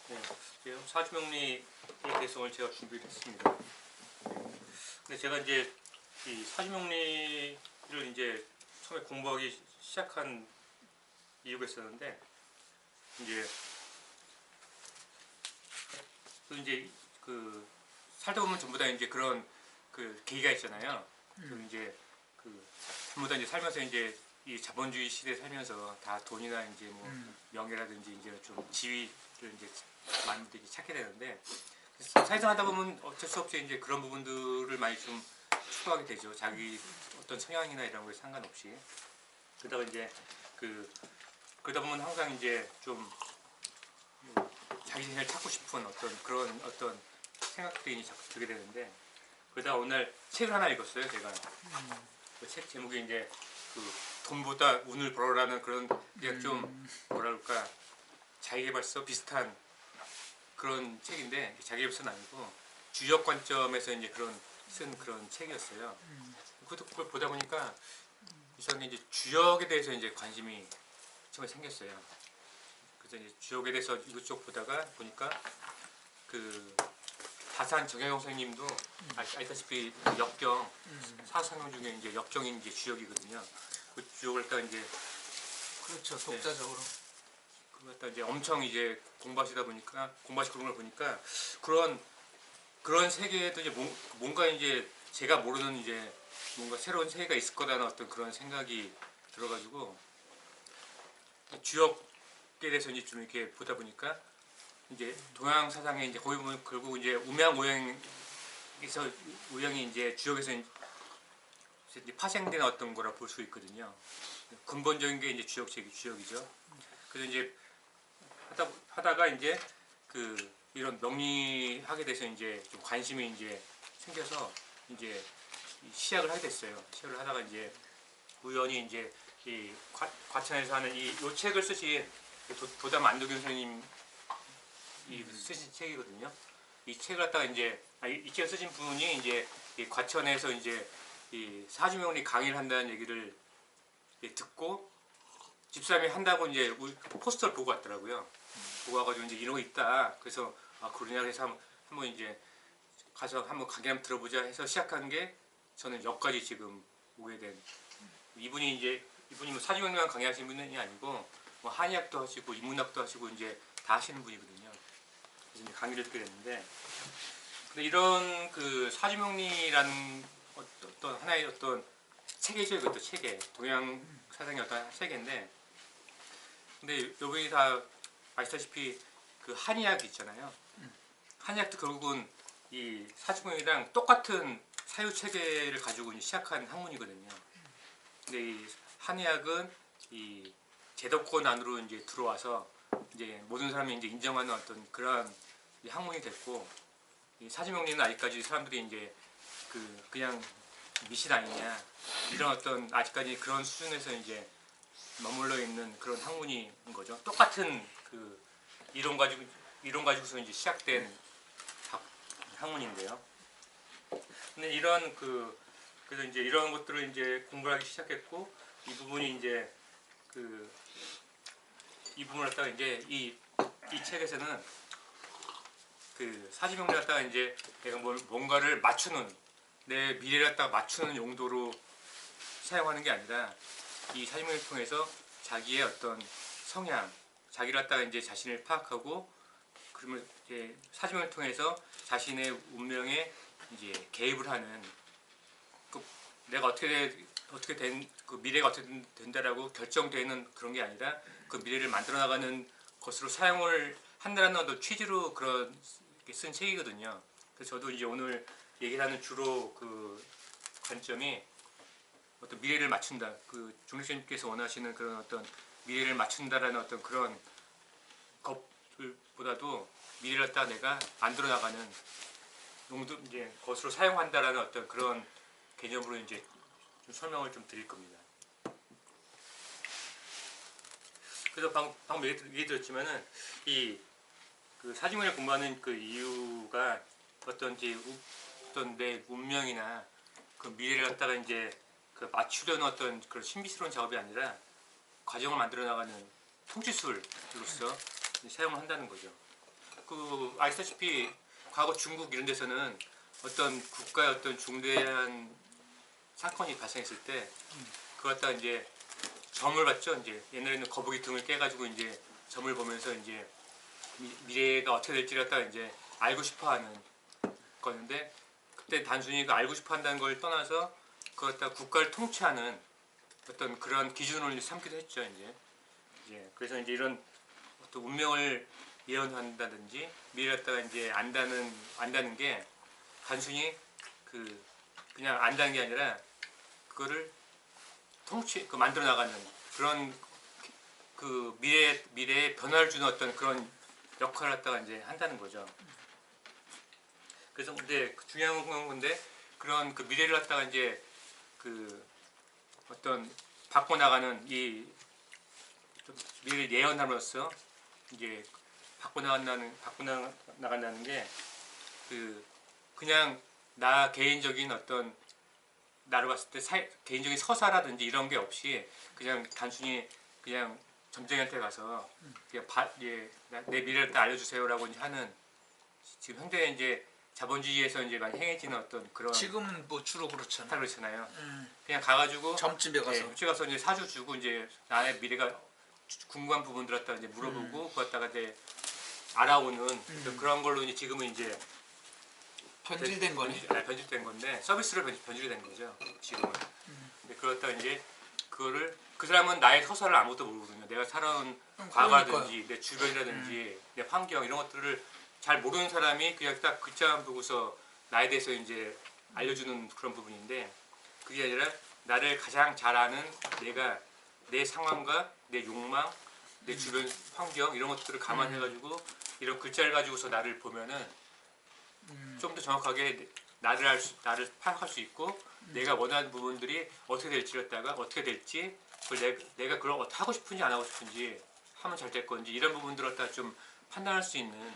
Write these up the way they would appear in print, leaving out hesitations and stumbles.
네, 사주명리에 대해서 오늘 제가 준비를 했습니다. 근데 제가 이제 이 사주명리를 이제 처음에 공부하기 시작한 이유가 있었는데, 이제 그 살다 보면 전부 다 이제 그런 그 계기가 있잖아요. 그 이제 그 전부 다 이제 살면서 이제 이 자본주의 시대에 살면서 다 돈이나 이제 뭐 명예라든지 이제 좀 지위를 이제 많은 분들이 찾게 되는데, 사회생활 하다 보면 어쩔 수 없이 이제 그런 부분들을 많이 좀 추구하게 되죠. 자기 어떤 성향이나 이런 거에 상관없이. 그러다가 이제 그러다 보면 항상 이제 좀 자기 자신을 찾고 싶은 그런 생각들이 자꾸 들게 되는데, 그러다가 오늘 책을 하나 읽었어요. 제가 그 책 제목이 이제 그 돈보다 운을 벌어라는 그런, 그냥 좀 뭐랄까 자기계발서 비슷한 그런 책인데, 자기계발서는 아니고 주역 관점에서 이제 쓴 그런 책이었어요. 그걸 보다 보니까 저는 이제 주역에 대해서 이제 관심이 처음에 생겼어요. 그래서 이제 주역에 대해서 이것저것 보니까 그 다산 정혜영 선생님도 알다시피 역경 사상형 중에 이제 역경이 이제 주역이거든요. 그 주역을 갖다 이제 그렇죠, 독자적으로. 그걸 갖다 이제 엄청 이제 공부하시고 그런 걸 보니까 그런 세계에도 이제 뭔가 이제 제가 모르는 이제 뭔가 새로운 세계가 있을 거라는 어떤 그런 생각이 들어가지고, 주역에 대해서 이제 좀 이렇게 보다 보니까 이제 동양 사상에 이제 거의 보면 결국 이제 우양이 이제 주역에서 이제 파생된 어떤 거라 볼 수 있거든요. 근본적인 게 이제 주역이죠. 그래서 이제 하다가 이제 이런 명리학에 대해서 이제 좀 관심이 이제 생겨서 이제 시작을 하게 됐어요. 시작을 하다가 이제 우연히 이제 이 과천에서 하는 요 책을 쓰신 도담 안도균 선생님 쓰신 책이거든요. 이 책을 갖다가 이제 이 책을 쓰신 분이 이제 이 과천에서 이제 이 사주명리 강의를 한다는 얘기를 듣고 집사람이 한다고 이제 포스터를 보고 왔더라고요. 보고 와가지고 이제 이런 거 있다. 그래서 그러냐 해서 한번 이제 가서 한번 강의 한번 들어보자 해서 시작한 게, 저는 여기까지 지금 오게 된. 이분이 뭐 사주명리만 강의하시는 분이 아니고 뭐 한의학도 하시고 인문학도 하시고 이제 다 하시는 분이거든요. 그래서 이제 강의를 듣게 됐는데, 근데 이런 그 사주명리라는 어떤 하나의 어떤 체계죠. 이것도 체계, 동양 사상의 어떤 체계인데, 근데 여러분이 다 아시다시피 그 한의학 있잖아요. 한의학도 결국은 이 사주명리랑 똑같은 사유 체계를 가지고 시작한 학문이거든요. 근데 이 한의학은 이 제도권 안으로 이제 들어와서 이제 모든 사람이 이제 인정하는 어떤 그러한 학문이 됐고, 이 사주명리는 아직까지 사람들이 이제 그냥 미신 아니냐 이런 어떤 아직까지 그런 수준에서 이제 머물러 있는 그런 학문인 거죠. 똑같은 그 이론 가지고서 이제 시작된 학문인데요. 근데 그래서 이제 이런 것들을 이제 공부를 하기 시작했고, 이 부분이 이제 이 부분을 갖다가 이제 이 책에서는 그 사주명리를 갖다가 이제 내가 뭔가를 맞추는, 내 미래를 갖다가 맞추는 용도로 사용하는 게 아니라, 이 사주명리를 통해서 자기의 어떤 성향, 자기를 갖다가 이제 자신을 파악하고, 그러면 이제 사주명리를 통해서 자신의 운명에 이제 개입을 하는, 내가 어떻게 된 그 미래가 어떻게 된다라고 결정되는 그런 게 아니라, 그 미래를 만들어 나가는 것으로 사용을 한다는 어떤 취지로 그런 쓴 책이거든요. 그래서 저도 이제 오늘 얘기하는 주로 그 관점이 어떤 미래를 맞춘다, 그 중립선생님께서 원하시는 그런 어떤 미래를 맞춘다라는 어떤 그런 것보다도 미래를 갖다 내가 만들어 나가는 용도, 이제 것으로 사용한다라는 어떤 그런 개념으로 이제 좀 설명을 좀 드릴 겁니다. 그래서 방금 얘기 드렸지만은 그 사주명리를 공부하는 그 이유가 어떤 내 운명이나 그 미래를 갖다가 이제 그 맞추려는 어떤 그런 신비스러운 작업이 아니라 과정을 만들어 나가는 통지술로서 사용을 한다는 거죠. 그 아시다시피 과거 중국 이런 데서는 어떤 국가의 어떤 중대한 사건이 발생했을 때 그걸 갖다가 이제 점을 봤죠. 이제 옛날에는 거북이 등을 깨가지고 이제 점을 보면서 이제 미래가 어떻게 될지를 갖다가 이제 알고 싶어하는 거였는데 그때 단순히 그 알고 싶어한다는 걸 떠나서 그걸 갖다가 국가를 통치하는 어떤 그런 기준을 삼기도 했죠. 이제 그래서 이제 이런 어떤 운명을 예언한다든지 미래를 갖다가 이제 안다는 게 단순히 그냥 안다는 게 아니라 그거를 만들어 나가는 그런 그 미래에 변화를 주는 어떤 그런 역할을 갖다가 이제 한다는 거죠. 그래서 근데 중요한 건 근데 그런 그 미래를 갖다가 이제 그 어떤 바꿔 나가는 이 미래를 예언함으로써 이제 바꿔 나간다는 게 그냥 나 개인적인 어떤 나를 봤을 때 개인적인 서사라든지 이런 게 없이 그냥 단순히 그냥 점쟁이한테 가서 그냥 내 미래를 다 알려주세요라고 이제 하는 지금 현대 이제 자본주의에서 이제 많이 행해지는 어떤 그런 지금은 뭐 주로 그렇잖아. 다 그렇잖아요. 그냥 가가지고 점집에 가서. 점집에 가서 이제 사주 주고 이제 나의 미래가 궁금한 부분들 갖다가 이제 물어보고 그거 갖다가 이제 알아오는 그런 걸로 이제 지금은 이제 변질된 거네. 변질된 건데 서비스로 변질이 된 거죠 지금은. 근데 그렇다 이제 그거를 그 사람은 나의 서사를 아무것도 모르거든요. 내가 살아온 과거라든지 내 주변이라든지 내 환경 이런 것들을 잘 모르는 사람이 그냥 딱 글자만 보고서 나에 대해서 이제 알려주는 그런 부분인데 그게 아니라 나를 가장 잘 아는 내가 내 상황과 내 욕망, 내 주변 환경 이런 것들을 감안해가지고 이런 글자를 가지고서 나를 보면은 좀 더 정확하게 나를 파악할 수 있고 내가 원하는 부분들이 어떻게 될지를 갖다가 어떻게 될지 그걸 내가 그걸 어떻게 하고 싶은지 안 하고 싶은지 하면 잘 될 건지 이런 부분들을 갖다가 좀 판단할 수 있는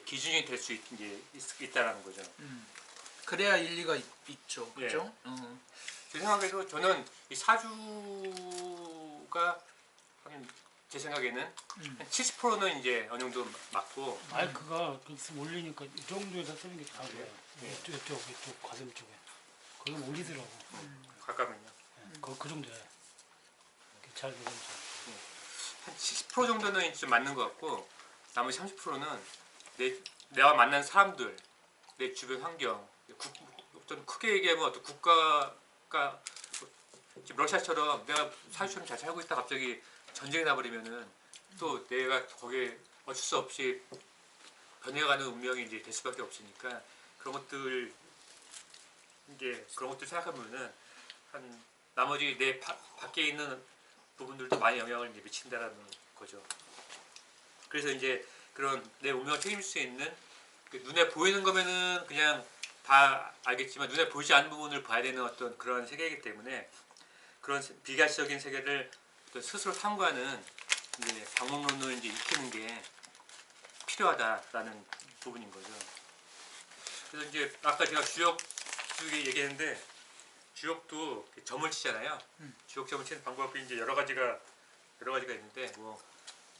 기준이 될 수 있다라는 거죠. 그래야 일리가 있죠. 그죠? 제 생각에도 저는 이 사주가 제 생각에는 한 70%는 이제 어느 정도 맞고 마이크가 올리니까 이 정도에서 쓰는 게 다고요. 이쪽 가슴 쪽에. 그럼 올리더라고. 가까면요. 그 정도야. 잘 들으면 한 70% 정도는 좀 맞는 것 같고 나머지 30%는 내가 만난 사람들, 내 주변 환경, 어떤 크게 얘기하면 어떤 국가가 지금 러시아처럼 내가 사주처럼 잘 살고 있다 갑자기 전쟁이 나버리면은 또 내가 거기에 어쩔 수 없이 변해가는 운명이 이제 될 수밖에 없으니까 그런 것들 생각하면은 한 나머지 내 밖에 있는 부분들도 많이 영향을 이제 미친다라는 거죠. 그래서 이제 그런 내 운명을 책임질 수 있는 눈에 보이는 거면은 그냥 다 알겠지만 눈에 보이지 않는 부분을 봐야 되는 어떤 그런 세계이기 때문에 그런 비가시적인 세계를 스스로 탐구하는 이제 방법론을 이제 익히는 게 필요하다라는 부분인 거죠. 그래서 이제 아까 제가 주역 얘기했는데 주역도 점을 치잖아요. 주역 점을 치는 방법이 이제 여러 가지가 있는데 뭐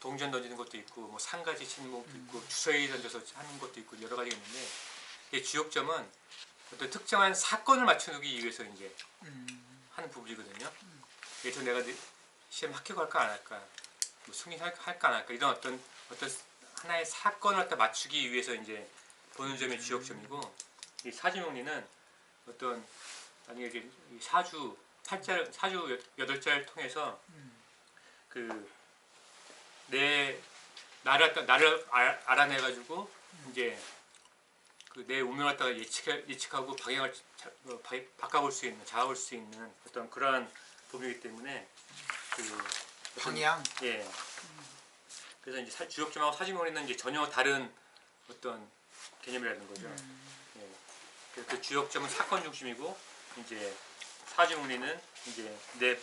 동전 던지는 것도 있고 뭐 상가지 치는 것도 있고 주사위 던져서 하는 것도 있고 여러 가지가 있는데 이 주역점은 어떤 특정한 사건을 맞추기 위해서 이제 하는 부분이거든요. 예를 들어 내가 시험 합격할까 안 할까, 뭐 승인할까 안 할까 이런 어떤 하나의 사건을 갖다 맞추기 위해서 이제 보는 점이 주역점이고 이 사주명리는 어떤 만약에 이 사주 8자를 통해서 나를 알아내가지고 이제 내 운명을 갖다가 예측하고 방향을 바꿔볼 수 있는, 잡아볼 수 있는 어떤 그러한 부분이기 때문에 방향. 예. 그래서 이제 주역점하고 사주명리는 이제 전혀 다른 어떤 개념이라는 거죠. 예. 그 주역점은 사건 중심이고 이제 사주명리는 이제 내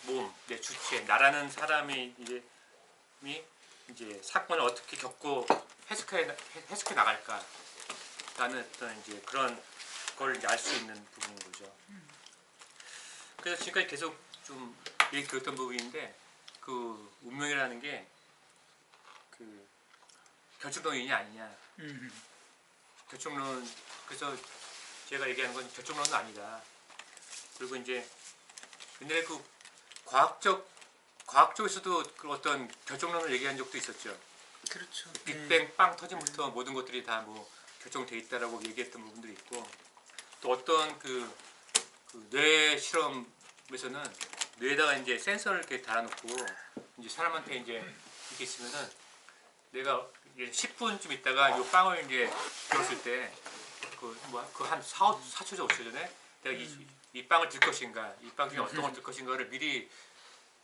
몸, 내 주체, 나라는 사람이 이제 사건을 어떻게 겪고 해석해 나갈까라는 어떤 이제 그런 걸 알 수 있는 부분인 거죠. 그래서 지금까지 계속 좀 얘기 들었던 부분인데 그 운명이라는 게 결정론이 아니냐. 결정론, 그래서 제가 얘기하는 건 결정론은 아니다. 그리고 이제 옛날에 그 과학적에서도 그 어떤 결정론을 얘기한 적도 있었죠. 그렇죠. 빅뱅 빵 터짐부터 모든 것들이 다 뭐 결정돼 있다라고 얘기했던 부분들이 있고, 또 어떤 뇌 실험에서는 뇌에다가 이제 센서를 이렇게 달아놓고 이제 사람한테 이제 이렇게 있으면은 내가 10분쯤 있다가 이 빵을 이제 들었을 때 한 4초 전 5초 전에 내가 이 빵을 들 것인가, 이 빵 중에 어떤 걸 들 것인가를 미리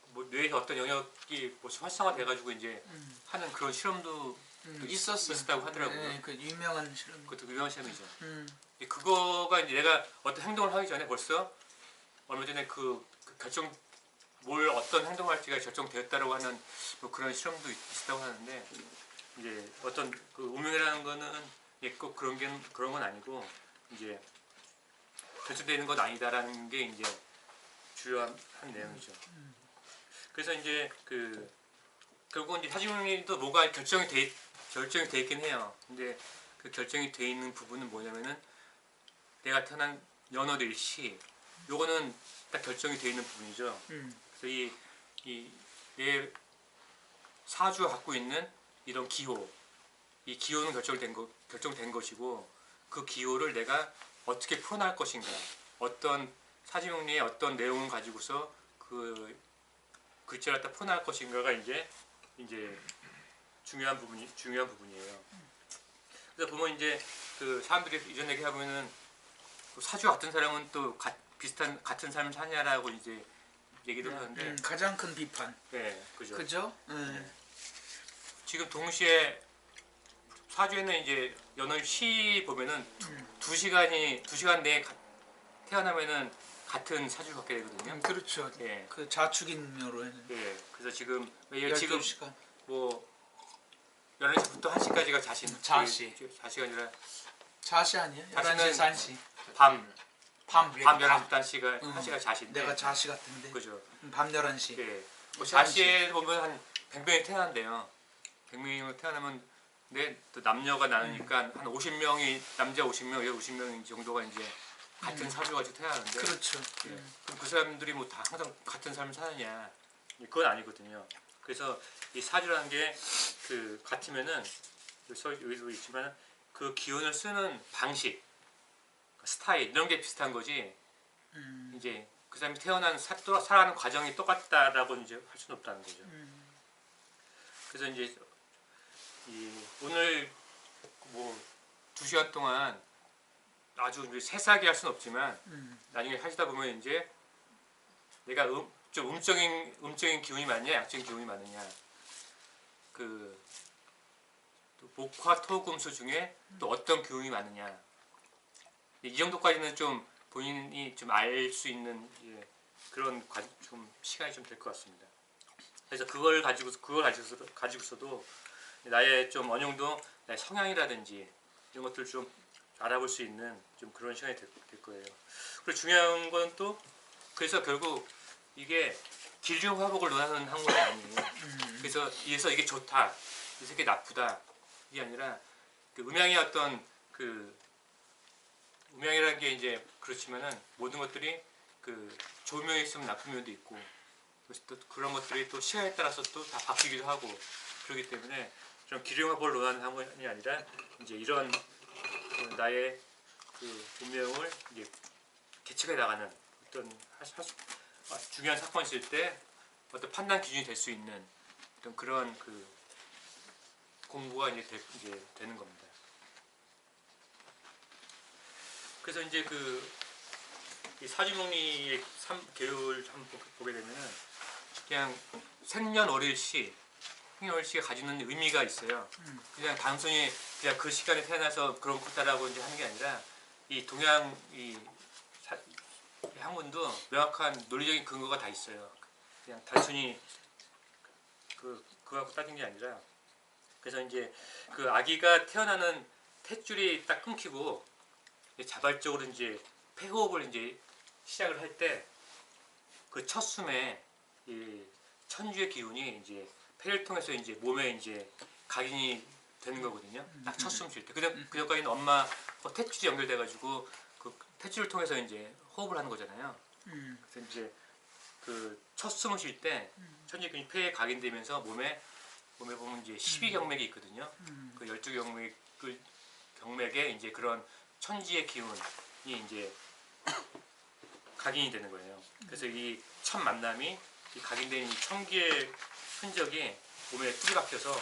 뭐 뇌에서 어떤 영역이 뭐 활성화돼가지고 이제 하는 그런 실험도 있었다고 하더라고요. 네, 그 유명한 실험. 그것도 유명한 실험이죠. 그거가 이제 내가 어떤 행동을 하기 전에 벌써 얼마 전에 그 결정 뭘 어떤 행동을 할지가 결정되었다라고 하는 뭐 그런 실험도 있었다고 하는데, 이제 어떤 그 운명이라는 거는 꼭 그런 건 아니고 이제 결정되는 건 아니다라는 게 이제 주요한 내용이죠. 그래서 이제 결국은 이제 사주명리도 뭐가 결정이 돼 있긴 해요. 근데 그 결정이 돼 있는 부분은 뭐냐면은 내가 태어난 연월일 시, 요거는 딱 결정이 돼 있는 부분이죠. 그래서 내 사주가 갖고 있는 이런 기호, 이 기호는 결정된 것이고, 그 기호를 내가 어떻게 풀어나갈 것인가, 어떤 사주명리의 어떤 내용을 가지고서 그 글자를 갖다 풀어나갈 것인가가 이제 중요한 부분이에요. 그래서 보면 이제 그 사람들이 이런 얘기 하면은 사주 같은 사람은 또 같은 삶을 사냐라고 이제 얘기도 하는데, 가장 큰 비판. 네, 그죠. 그죠? 지금 동시에 사주에는 이제 연월시 보면은 2시간 내에 태어나면은 같은 사주를 갖게 되거든요. 그렇죠. 예. 그 자축인묘로는 예. 그래서 지금 12시간. 뭐 11시부터 1시까지가 자시. 자시가 아니라 자시 아니에요? 자시는 11시에서 1시. 밤 밤 11시부터 1시가 1시가 자시인데, 내가 자시 같은데. 그죠. 밤 11시. 예. 뭐 자시에 보면 한 100명이 태어난대요. 100명이 태어나면 또 남녀가 나누니까 한 50명이 남자 50명, 여자 50명 정도가 이제 같은 사주가 가지고 태어나는데, 그렇죠. 예. 그럼 그 사람들이 뭐 다 항상 같은 삶을 사느냐? 그건 아니거든요. 그래서 이 사주라는 게 같으면은 여기도 있지만 그 기운을 쓰는 방식, 스타일 이런 게 비슷한 거지. 이제 그 사람이 태어난 또 살아가는 과정이 똑같다라고 이제 할 수는 없다는 거죠. 그래서 이제 오늘 뭐 2시간 동안 아주 세세하게 할 수는 없지만 나중에 하시다 보면 이제 내가 좀 음적인 기운이 많냐, 양적인 기운이 많으냐, 또 목화 토금수 중에 또 어떤 기운이 많으냐, 이 정도까지는 좀 본인이 좀 알 수 있는 그런 좀 시간이 좀 될 것 같습니다. 그래서 그걸 가지고서도 나의 좀 어느 정도 나의 성향이라든지 이런 것들 좀 알아볼 수 있는 좀 그런 시간이 될 거예요. 그리고 중요한 건 또, 그래서 결국 이게 기중 화복을 논하는 학문이 아니에요. 그래서 이게 좋다, 이게 나쁘다, 이게 아니라 음양의 어떤 음양이라는 게 이제 그렇지만은 모든 것들이 좋은 면이 있으면 나쁜 면도 있고, 그래서 또 그런 것들이 또 시간에 따라서 또 다 바뀌기도 하고 그렇기 때문에 좀 기중화복을 논하는 학문이 아니라 이제 이런 나의 운명을 이제 개척해 나가는 어떤 중요한 사건이 있을 때 어떤 판단 기준이 될 수 있는 어떤 그런 공부가 이제 되는 겁니다. 그래서 이제 이 사주명리의 3개월 한번 보게 되면은 그냥 생년월일시 가 가지는 의미가 있어요. 그냥 단순히 그냥 그 시간에 태어나서 그런 거다라고 이제 하는 게 아니라 이 동양 이 학문도 명확한 논리적인 근거가 다 있어요. 그냥 단순히 그거 갖고 따진 게 아니라, 그래서 이제 그 아기가 태어나는 탯줄이 딱 끊기고 자발적으로 이제 폐호흡을 이제 시작을 할 때 그 첫 숨에 이 천주의 기운이 이제 폐를 통해서 이제 몸에 이제 각인이 되는 거거든요. 딱 첫 숨 쉴 때. 그 전까지는 엄마 탯줄이 연결돼가지고 그 탯줄을 통해서 이제 호흡을 하는 거잖아요. 그래서 이제 그 첫 숨을 쉴 때 천지근이 폐에 각인되면서 몸에 보면 이제 12경맥이 있거든요. 그 12경맥에 이제 그런 천지의 기운이 이제 각인이 되는 거예요. 그래서 이 첫 만남이 이 각인된 이 천기의 흔적이 몸에 뿌리박혀서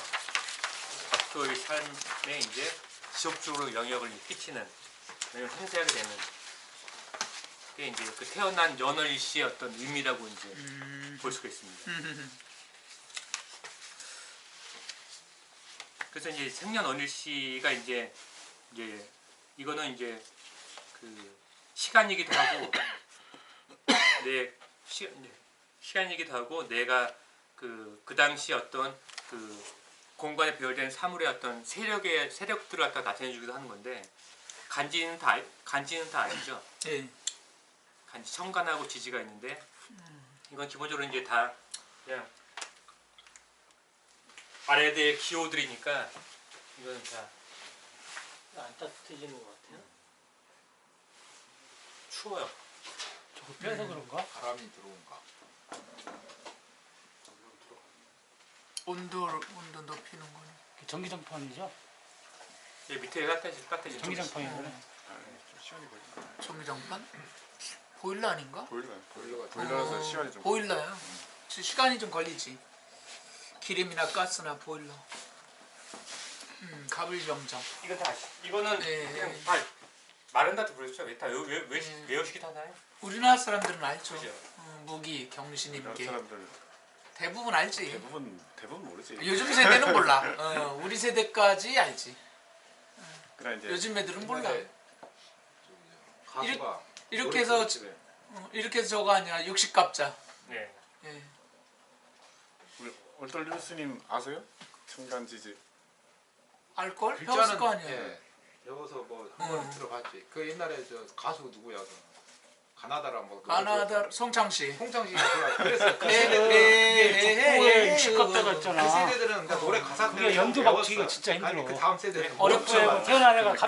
앞으로의 삶에 이제 지속적으로 영향을 끼치는, 영향을 행사하게 되는 게 이제 그 태어난 연월 씨의 어떤 의미라고 이제 볼 수가 있습니다. 그래서 이제 생년월일 씨가 이제 이거는 이제 그 시간이기도 하고 시간이기도 하고 내가 그 당시 어떤 그 공간에 배열된 사물의 어떤 세력들을 갖다 나타내주기도 하는 건데 간지는 다 아시죠? 예. 간지 천간하고 지지가 있는데 이건 기본적으로 이제 다 그냥 아래에 기호들이니까 이건 다 안 따뜻해지는 것 같아요. 추워요. 저거 빼서 그런가? 바람이 들어온가. 온도 높이는 거는. 전기장판이죠? 이 밑에 따뜻해지는 전기장판이네. 좀 시간이 걸린다. 전기장판? 보일러 아닌가? 보일러라서 시간이 좀. 보일러야. 시간이 좀 걸리지. 기름이나 가스나 보일러. 가불병정. 이건 다 이거는 네. 그냥 다 마른다도 그러죠. 다 외우시기도 하나요? 우리나라 사람들은 알죠. 그죠? 무기, 우리나라 경신임계. 사람들 대부분 알지. 대부분 모르지. 요즘 세대는 몰라. 우리 세대까지 알지. 그러나 이제 요즘 애들은 몰라. 가수가 이렇게 해서 이렇게 해서 저거 아니야. 60갑자. 네. 예. 우리 얼떨 뉴스님 아세요? 청간지지. 알걸? 배웠을 거 아니야. 예. 배워서 뭐 한 번 들어봤지. 그 옛날에 저 가수 누구야? 그 가나다라 뭐. 가나다 송창시. 홍창식이 그랬어. 그 북부에 60갑자가 그 있잖아. 세대들은 그러니까 노래 가사 그게 연두 박치기가 진짜 힘들어. 아니 그 다음 세대 어렵죠. 태어난 애가 네.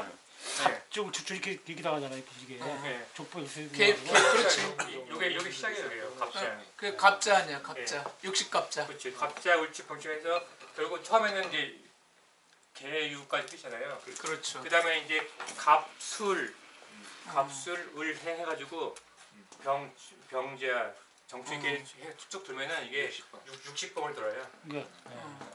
좀 이렇게 나가잖아요. 이게 네. 족보 있어요. 그렇지. 요게 시작이에요. 갑자. 그 갑자 아니야. 갑자. 60갑자. 그렇지. 갑자 울치펑치해서 결국 처음에는 이제 개유까지 뛰잖아요. 그렇죠. 그 다음에 이제 갑술 을 해가지고 병자 정추 있게 쭉 돌면은 이게 60번을 돌아요. 이게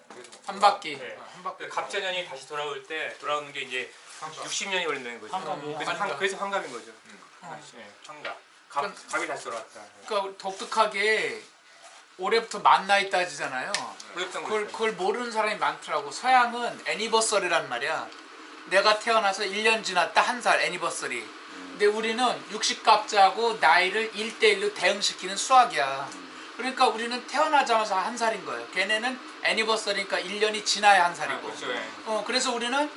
그래서 한 바퀴. 네. 한 바퀴 갑자년이 다시 돌아오는 게 이제 60년이 걸린다는 거죠. 환갑이에요. 그래서 환갑인 거죠. 네, 환갑. 갑이 다시 돌아왔다. 그러니까 독특하게 올해부터 만 나이 따지잖아요. 그랬던 그걸 모르는 사람이 많더라고. 서양은 애니버서리란 말이야. 내가 태어나서 1년 지났다 한 살 애니버서리. 근데 우리는 60갑자고 나이를 1대1로 대응시키는 수학이야. 그러니까 우리는 태어나자마자 한 살인 거예요. 걔네는 애니버서리니까 1년이 지나야 한 살이고. 그렇죠. 예. 그래서 우리는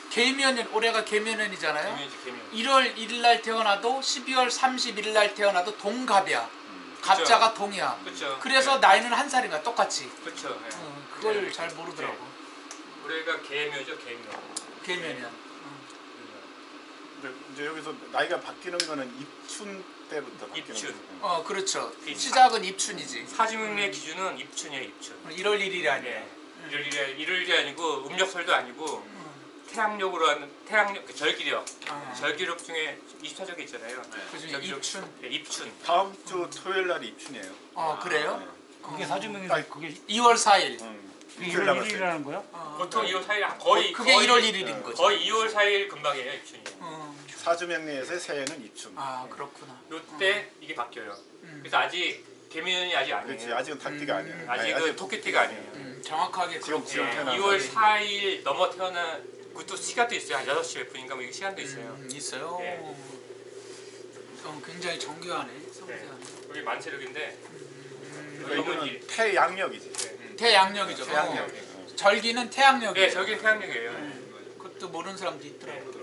개미연년, 올해가 개미연년이잖아요. 개미연. 1월 1일 날 태어나도 12월 31일 날 태어나도 동갑이야. 갑자가 동이야. 그렇죠. 그래서 나이는 한 살인 거야, 똑같이. 그렇죠. 예. 그걸 네. 잘 모르더라고. 올해가 개묘죠, 개묘. 개미연년. 근데 이제 여기서 나이가 바뀌는 거는 입춘 때부터 바뀌는 입춘. 거죠. 그렇죠. 이 시작은 입춘이지. 사지문의 기준은 입춘이에요, 입춘. 1월 1일이 아니야. 네. 일요일이 아니고 음력설도 아니고 태양력으로 하는 태양력 그 절기력. 절기력 중에 24절기 있잖아요. 그중에 절기력, 입춘. 네, 입춘. 다음 주 토요일 날이 입춘이에요. 그래요? 그게 사주명이 아니, 그게 2월 4일. 그게 이틀 1월 남았어요. 1일이라는 거야? 보통 2월 4일 거의 그게 1월 1일인 거죠. 거의 2월 4일 금방이에요, 입춘이. 사주명리에서의 새해는 입춘. 그렇구나. 요때 이게 바뀌어요. 그래서 아직 개미년이 아직 아니에요. 그렇지. 아직은 닭띠가 아니야. 아직은 토끼띠가 아니에요. 정확하게 지금 그렇죠. 태어난 2월 4일 넘어 태어난 그것도 시간도 있어요. 한 6시 몇 분인가 뭐 이게 시간도 있어요. 있어요. 네. 굉장히 정교하네. 섬세하네. 여기 만세력인데 그러니까 이거는 태양력이지. 태양력이죠. 태양력. 절기는 태양력이에요. 네, 저기 태양력이에요. 그것도 모르는 사람도 있더라고.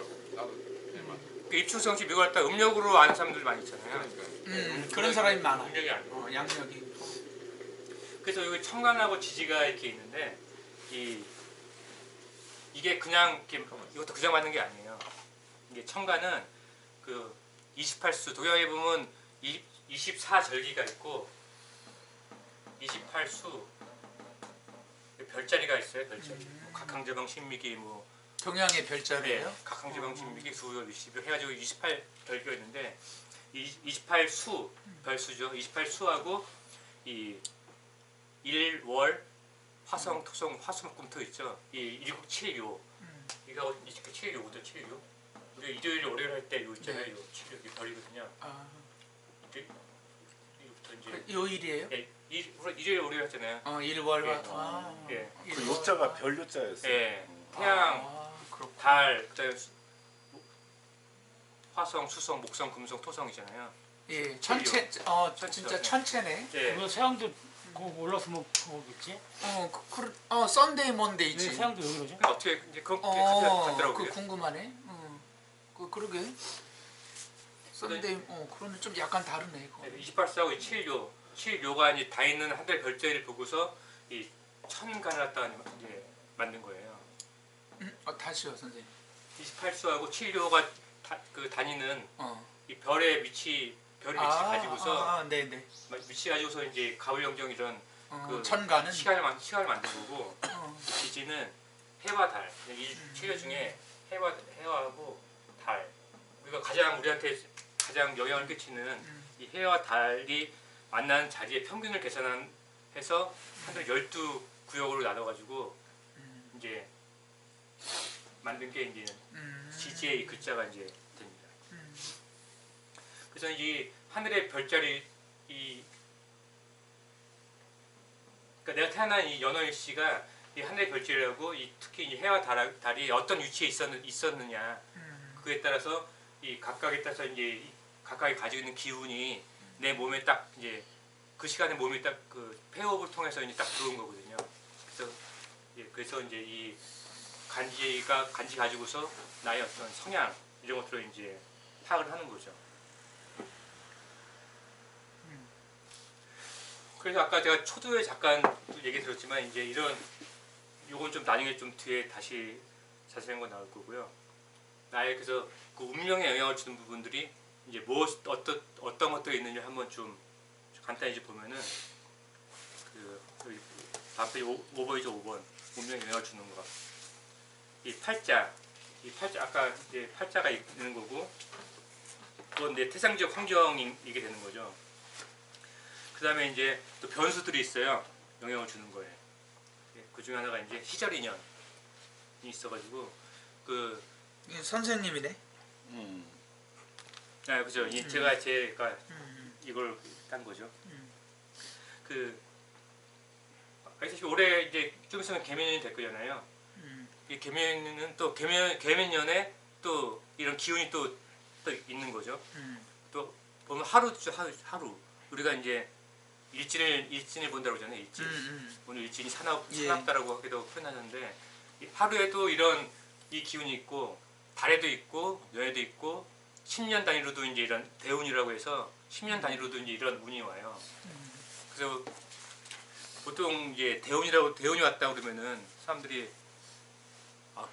그 입춘성시 미국 다 음력으로 아는 사람들 많이 있잖아요. 그런 사람이 많아. 음력이 아니고. 양력이. 그래서 여기 청간하고 지지가 이렇게 있는데 이 이게 그냥 이렇게 이것도 그냥 맞는 게 아니에요. 이게 천간은 그 28수 동양에 보면 24절기가 있고 28수 별자리가 있어요. 별자리. 뭐 각항제방 신미기 뭐 동양의 별자리예요? 각항제방 신미기 수요 60일 해가지고 28절기가 있는데 28수 별수죠. 28수하고 이 일월 화성 토성 화수목금토 있죠. 이 일국칠요 이거 이렇게 7요 7요 우리 일요일 월요일 할 때 요 있잖아요. 네. 요 7요 이게 별이거든요. 아, 이부터 이제 요일이에요? 예, 일요일 월요일 했잖아요. 일월화. 예. 아, 예. 그 일월화. 요자가 별 요자였어요. 예. 태양, 아, 그렇구나. 달, 그다음에 화성, 수성, 목성, 금성, 토성이잖아요. 예, 천체, 천체죠. 진짜 천체네. 예. 그거 서양도 그 올라서면 그거겠지? 썬데이 먼데이지. 네, 서양도 왜 그러죠? 그러니까 어떻게 이제 그렇게 같더라고요. 그 궁금하네. 그러게. 썬데이, 그러네. 좀 약간 다르네, 이거. 28사하고 7요, 7요가 이제 다 있는 하늘 별자리를 보고서 이 천간을 갖다가 이제 만든 거예요. 다시요, 선생님. 28수하고 7요가 그 다니는 이 별의 위치 가지고서 네네. 위치 가지고서 이제 가을영정 이런 그 천간은. 시간을 만든 거고 지지는 해와 달. 이 7요 중에 해와하고 달. 우리가 가장 우리한테 가장 영향을 끼치는 이 해와 달이 만나는 자리의 평균을 계산해서 하늘 12구역으로 나눠가지고 이제 만든 게 이제 지지의 이 글자가 이제 됩니다. 그래서 이 하늘의 별자리 그러니까 내가 태어난 이 연어일 씨가 이 하늘의 별자리라고 특히 이 해와 달이 어떤 위치에 있었느냐 그에 따라서 이 각각에 따라서 이제 각각이 가지고 있는 기운이 내 몸에 딱 이제 그 시간에 몸이 딱 그 폐호흡을 통해서 이제 딱 들어온 거거든요. 그래서 이제 이 간지 가지고서 나의 어떤 성향 이런 것들을 이제 파악을 하는 거죠. 그래서 아까 제가 초두에 잠깐 얘기 드렸지만 이제 요건 좀 나중에 좀 뒤에 다시 자세한 거 나올 거고요. 나의 그래서 그 운명에 영향을 주는 부분들이 이제 어떤 것들이 있는지 한번 좀 간단히 이제 보면은 그 앞에 5번이죠 5번 운명에 영향을 주는 거. 이 팔자 아까 이제 팔자가 있는 거고 그건 내 태상적 환경이게 되는 거죠. 그 다음에 이제 또 변수들이 있어요. 영향을 주는 거예요. 그 중에 하나가 이제 시절인연이 있어가지고 선생님이네. 그죠. 제가 이걸 딴 거죠. 아시다시피 올해 이제 좀 있으면 개면연이 될 거잖아요. 이 개면은 또 개면연에 또 이런 기운이 또 있는 거죠. 또 보면 하루 우리가 이제 일진을 본다고 하잖아요. 일진. 오늘 일진이 사납다라고 하기도 표현하는데 하루에도 이런 이 기운이 있고 달에도 있고 연에도 있고 10년 단위로도 이제 이런 대운이라고 해서 10년 단위로도 이제 이런 운이 와요. 그래서 보통 이제 대운이 왔다 그러면은 사람들이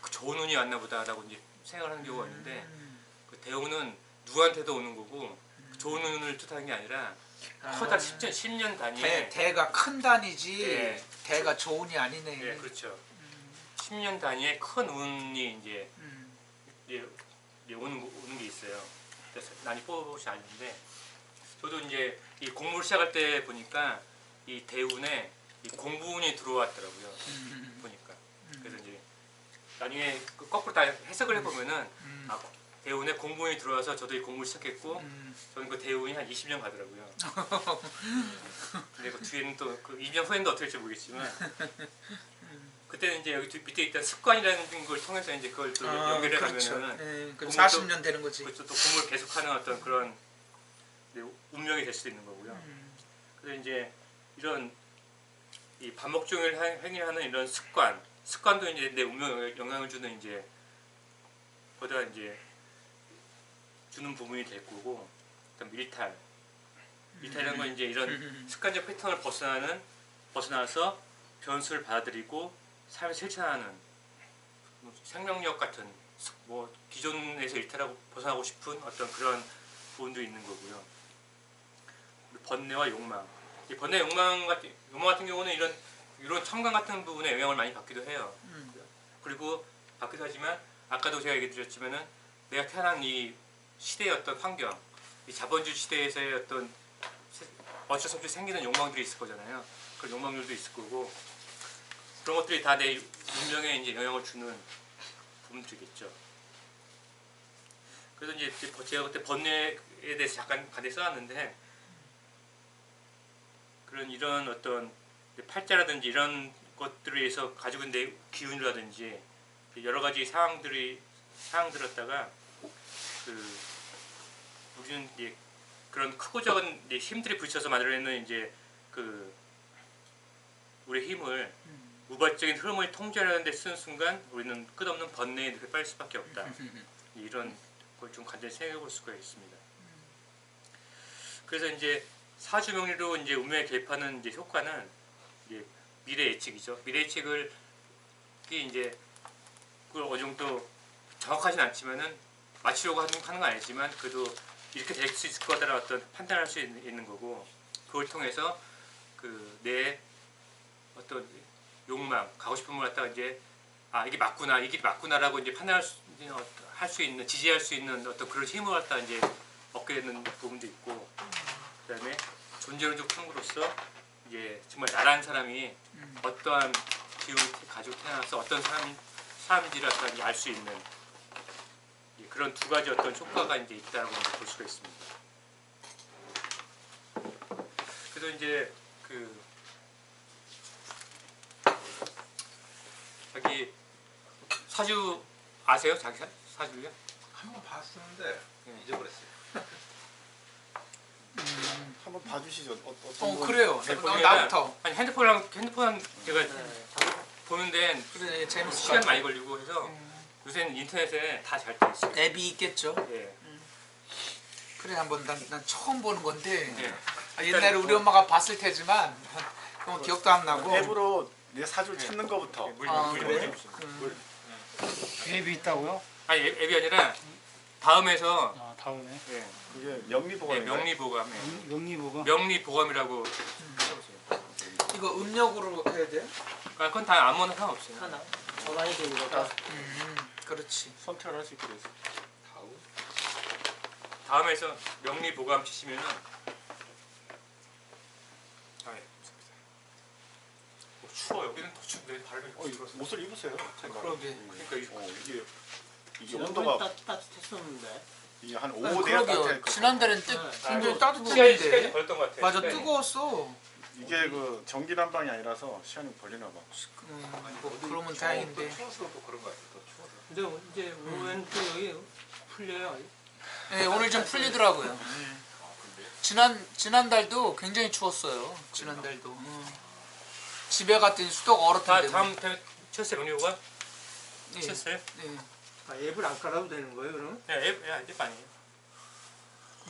그 좋은 운이 왔나 보다라고 이제 생각을 하는 경우가 있는데 그 대운은 누구한테도 오는 거고 좋은 운을 뜻하는 게 아니라 커다 10년 단위에 대가 큰 단위지. 예. 대가 좋은이 아니네. 네, 그렇죠. 10년 단위의 큰 운이 이제 오는 게 있어요. 그래서 많이 뽑아보시 아는데 저도 이제 이 공부를 시작할 때 보니까 이 대운에 이 공부운이 들어왔더라고요. 보니까 그래서 이제 나중에 거꾸로 다 해석을 해보면은 대운에 공부운이 들어와서 저도 이 공부를 시작했고 저는 그 대운이 한 20년 가더라고요. 근데 그 뒤에는 또 그 20년 후에는 어떻게 될지 모르겠지만 그때는 이제 여기 밑에 있던 습관이라는 걸 통해서 이제 그걸 또 연결해 가면은 그럼 40년 되는 거지. 그렇죠. 또 공부를 계속하는 어떤 그런 운명이 될 수도 있는 거고요. 그래서 이제 이런 이 반복적인 행위하는 이런 습관도 이제 내 운명에 영향을 주는 이제 보다 이제 주는 부분이 될 거고, 그다음 일탈이라는 건 이제 이런 습관적 패턴을 벗어나서 변수를 받아들이고 삶을 실천하는 생명력 같은 뭐 기존에서 일탈하고 벗어나고 싶은 어떤 그런 부분도 있는 거고요. 번뇌와 욕망. 이 번뇌 욕망 같은 경우는 이런 청각 같은 부분에 영향을 많이 받기도 해요. 그리고 받기도 하지만 아까도 제가 얘기 드렸지만은 내가 태어난 이 시대의 어떤 환경, 이 자본주의 시대에서의 어떤 어쩔 수 없이 생기는 욕망들이 있을 거잖아요. 그런 욕망들도 있을 거고 그런 것들이 다 내 운명에 이제 영향을 주는 부분들이겠죠. 그래서 이제 제가 그때 번뇌에 대해서 잠깐 간단히 써놨는데 이런 어떤 팔자라든지 이런 것들에 의해서 가지고 있는 내 기운이라든지 여러 가지 상황들었다가 우리는 이제 그런 크고 작은 이제 힘들이 부딪혀서 만들어내는 이제 우리의 힘을 우발적인 흐름을 통제하는 데 쓰는 순간 우리는 끝없는 번뇌에 늪에 빠질 수밖에 없다. 이런 걸 좀 간단히 생각해 볼 수가 있습니다. 그래서 이제 사주명리로 이제 운명에 개입하는 이제 효과는 이제 미래 예측이죠. 미래 예측을 이제 그걸 어느 정도 정확하진 않지만은 맞추려고 하는 건 아니지만 그래도 이렇게 될 수 있을 거다라는 어떤 판단할 수 있는 거고 그걸 통해서 내 어떤 욕망, 가고 싶은 걸 갖다가 이제 이게 맞구나, 이 길이 맞구나라고 이제 판단할 수 있는, 지지할 수 있는 어떤 그런 힘을 갖다 이제 얻게 되는 부분도 있고, 그다음에 존재론적 탐구로서 이제 정말 나라는 사람이 어떠한 기운을 가지고 태어나서 어떤 사람인지를 갖다 알 수 있는 그런 두 가지 어떤 효과가 이제 있다고 볼 수가 있습니다. 그래서 이제 자기 사주 아세요? 자기 사주요? 한번 봤었는데 잊어버렸어요. 한번 봐주시죠. 어떤 그래요. 보면은 나부터. 아니 핸드폰 제가 보는데 그래 재밌을 시간 것 많이 걸리고 해서 요새는 인터넷에 다 잘 돼 있어요. 앱이 있겠죠. 예. 그래 한번 난 처음 보는 건데 예. 옛날에 우리 엄마가 봤을 테지만 그건 기억도 안 나고. 앱으로 내 사주를 찾는 거부터. 그래? 앱이 있다고요? 아니 앱이 아니라 다음에서 다음에 예. 그게 명리보감. 예, 명리보감. 명리보가 명리보감이라고 쳐보세요. 이거 음력으로 해야 돼? 그건 다 아무나 상관없어요. 하나 전환이 되는 거다. 그렇지. 선택을 할 수 있게 돼서. 다음에서 명리보감 치시면은 추워. 여기는 더 춥네. 발음이 옷을 입으세요. 그러게. 그러니까 이게 지난번에 온도가 따뜻했었는데. 이게 한 그러게요. 5대 따뜻할 거. 지난달엔 굉장히 시간이 따뜻했는데. 걸렸던 것 같아요. 맞아 시간이. 뜨거웠어. 이게 전기 난방이 아니라서 시간이 걸리나 봐. 뭐 그러면 다행인데. 또 추워서 또 그런 거 같아. 또 추워서. 근데 이제 오후엔 또 여기 풀려요. 네, 오늘 좀 풀리더라고요. 지난달도 굉장히 추웠어요. 지난달도. 집에 갔더니 수도가 얼었던데. 다음 쳤어요 명리보감? 예. 쳤어요? 네. 앱을 안 깔아도 되는 거예요, 그럼? 네, 앱 아니에요.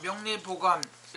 명리보감